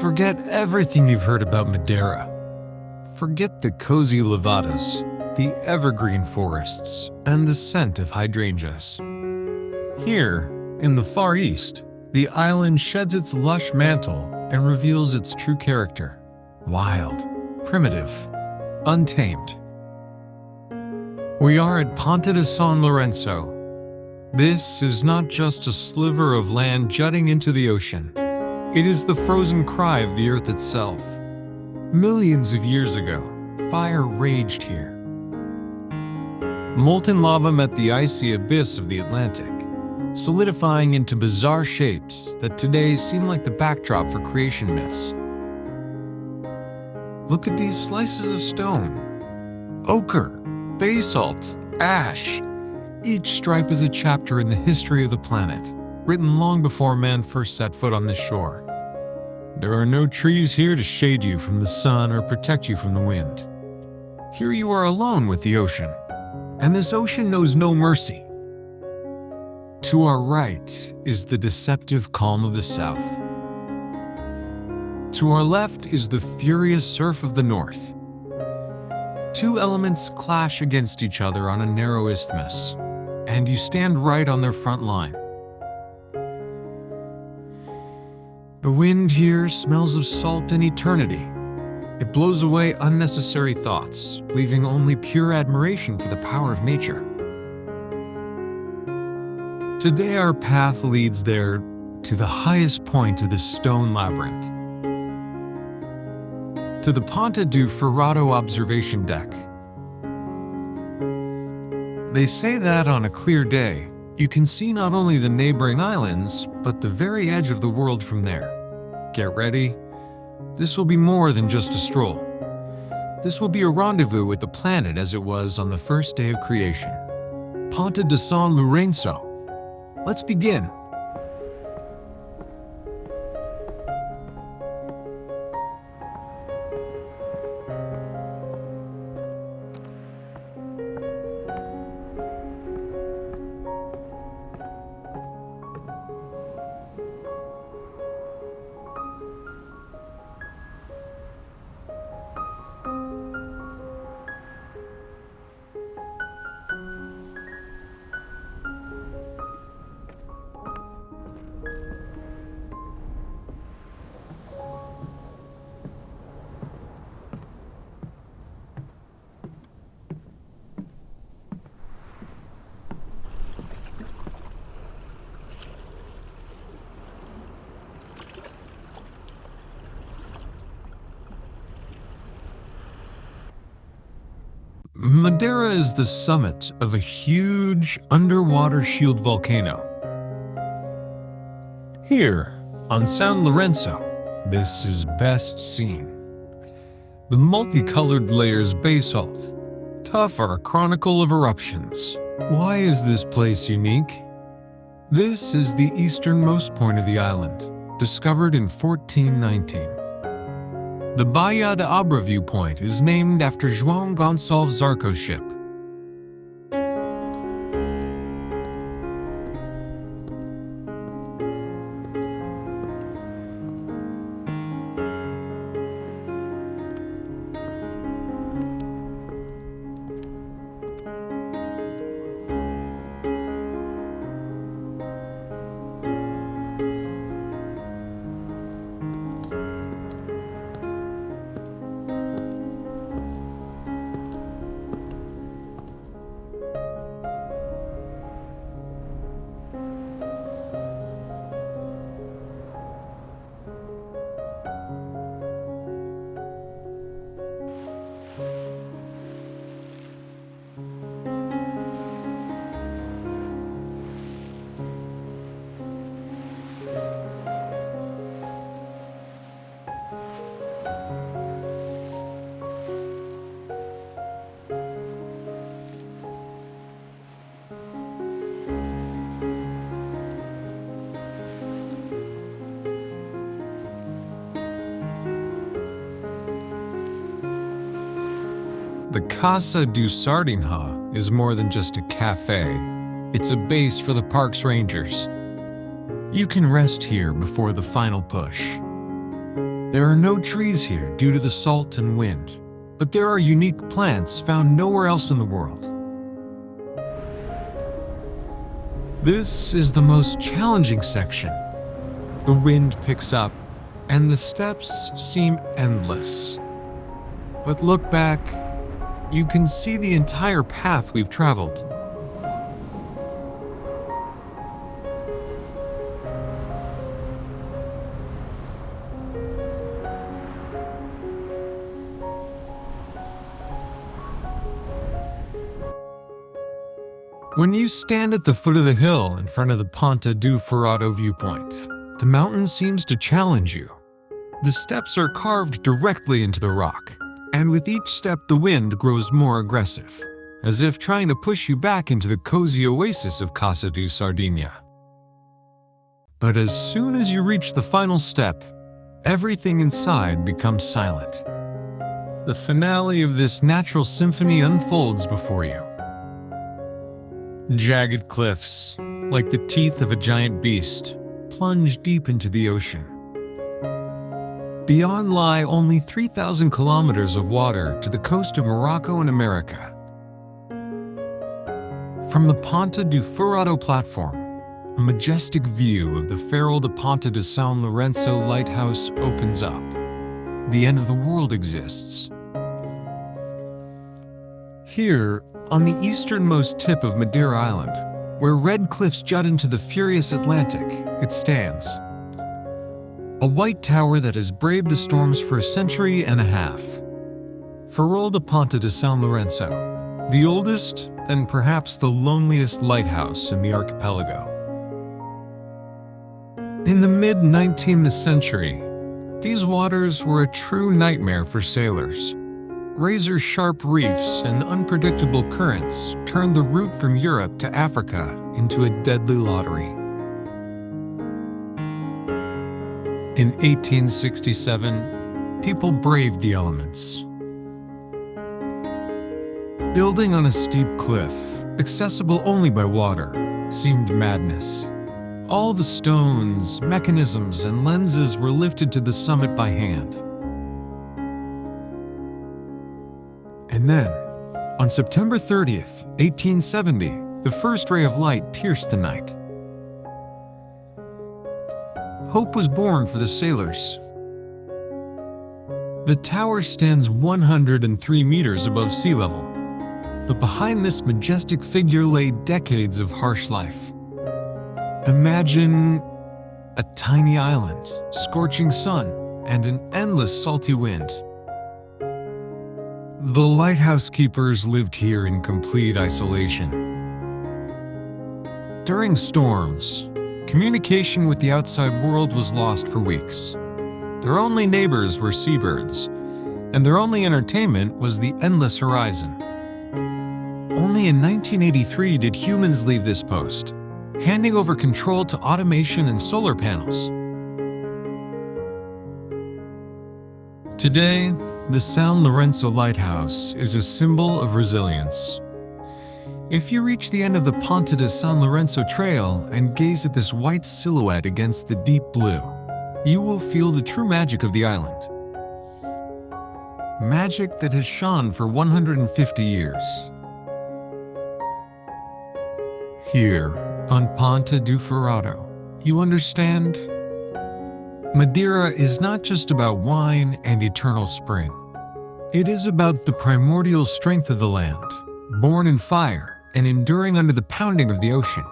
Forget everything you've heard about Madeira. Forget the cozy levadas, the evergreen forests, and the scent of hydrangeas. Here, in the Far East, the island sheds its lush mantle and reveals its true character: wild, primitive, untamed. We are at Ponta de São Lourenço. This is not just a sliver of land jutting into the ocean. It is the frozen cry of the earth itself. Millions of years ago, fire raged here. Molten lava met the icy abyss of the Atlantic, solidifying into bizarre shapes that today seem like the backdrop for creation myths. Look at these slices of stone. Ochre, basalt, ash. Each stripe is a chapter in the history of the planet, written long before man first set foot on this shore. There are no trees here to shade you from the sun or protect you from the wind. Here you are alone with the ocean, and this ocean knows no mercy. To our right is the deceptive calm of the south. To our left is the furious surf of the north. Two elements clash against each other on a narrow isthmus, and you stand right on their front line. The wind here smells of salt and eternity. It blows away unnecessary thoughts, leaving only pure admiration for the power of nature. Today our path leads there to the highest point of this stone labyrinth, to the Ponta de Furado observation deck. They say that on a clear day, you can see not only the neighboring islands, but the very edge of the world from there. Get ready. This will be more than just a stroll. This will be a rendezvous with the planet as it was on the first day of creation. Ponta de São Lourenço. Let's begin. Madeira is the summit of a huge underwater shield volcano. Here, on São Lourenço, this is best seen. The multicolored layers basalt, tough are a chronicle of eruptions. Why is this place unique? This is the easternmost point of the island, discovered in 1419. The Baía de Abra viewpoint is named after João Gonçalves Zarco's ship. The Casa do Sardine House is more than just a cafe. It's a base for the park's rangers. You can rest here before the final push. There are no trees here due to the salt and wind, but there are unique plants found nowhere else in the world. This is the most challenging section. The wind picks up, and the steps seem endless. But look back, you can see the entire path we've traveled. When you stand at the foot of the hill in front of the Ponta de Furado viewpoint, the mountain seems to challenge you. The steps are carved directly into the rock, and with each step the wind grows more aggressive, as if trying to push you back into the cozy oasis of Castelo Sardine. But as soon as you reach the final step, everything inside becomes silent. The finale of this natural symphony unfolds before you. Jagged cliffs, like the teeth of a giant beast, plunge deep into the ocean. Beyond lie only 3,000 kilometers of water to the coast of Morocco and America. From the Ponta de Furado platform, a majestic view of the Farol de Ponta de São Lourenço lighthouse opens up. The end of the world exists. Here, on the easternmost tip of Madeira Island, where red cliffs jut into the furious Atlantic, it stands. A white tower that has braved the storms for a century and a half. Farol de Ponta de São Lourenço, the oldest and perhaps the loneliest lighthouse in the archipelago. In the mid-19th century, these waters were a true nightmare for sailors. Razor-sharp reefs and unpredictable currents turned the route from Europe to Africa into a deadly lottery. In 1867, people braved the elements. Building on a steep cliff, accessible only by water, seemed madness. All the stones, mechanisms, and lenses were lifted to the summit by hand. And then, on September 30th, 1870, the first ray of light pierced the night. Hope was born for the sailors. The tower stands 103 meters above sea level, but behind this majestic figure lay decades of harsh life. Imagine a tiny island, scorching sun, and an endless salty wind. The lighthouse keepers lived here in complete isolation. During storms, communication with the outside world was lost for weeks. Their only neighbors were seabirds, and their only entertainment was the endless horizon. Only in 1983 did humans leave this post, handing over control to automation and solar panels. Today, the São Lourenço Lighthouse is a symbol of resilience. If you reach the end of the Ponta de São Lourenço trail and gaze at this white silhouette against the deep blue, you will feel the true magic of the island. Magic that has shone for 150 years. Here, on Ponta de Furado, you understand? Madeira is not just about wine and eternal spring. It is about the primordial strength of the land, born in fire and enduring under the pounding of the ocean.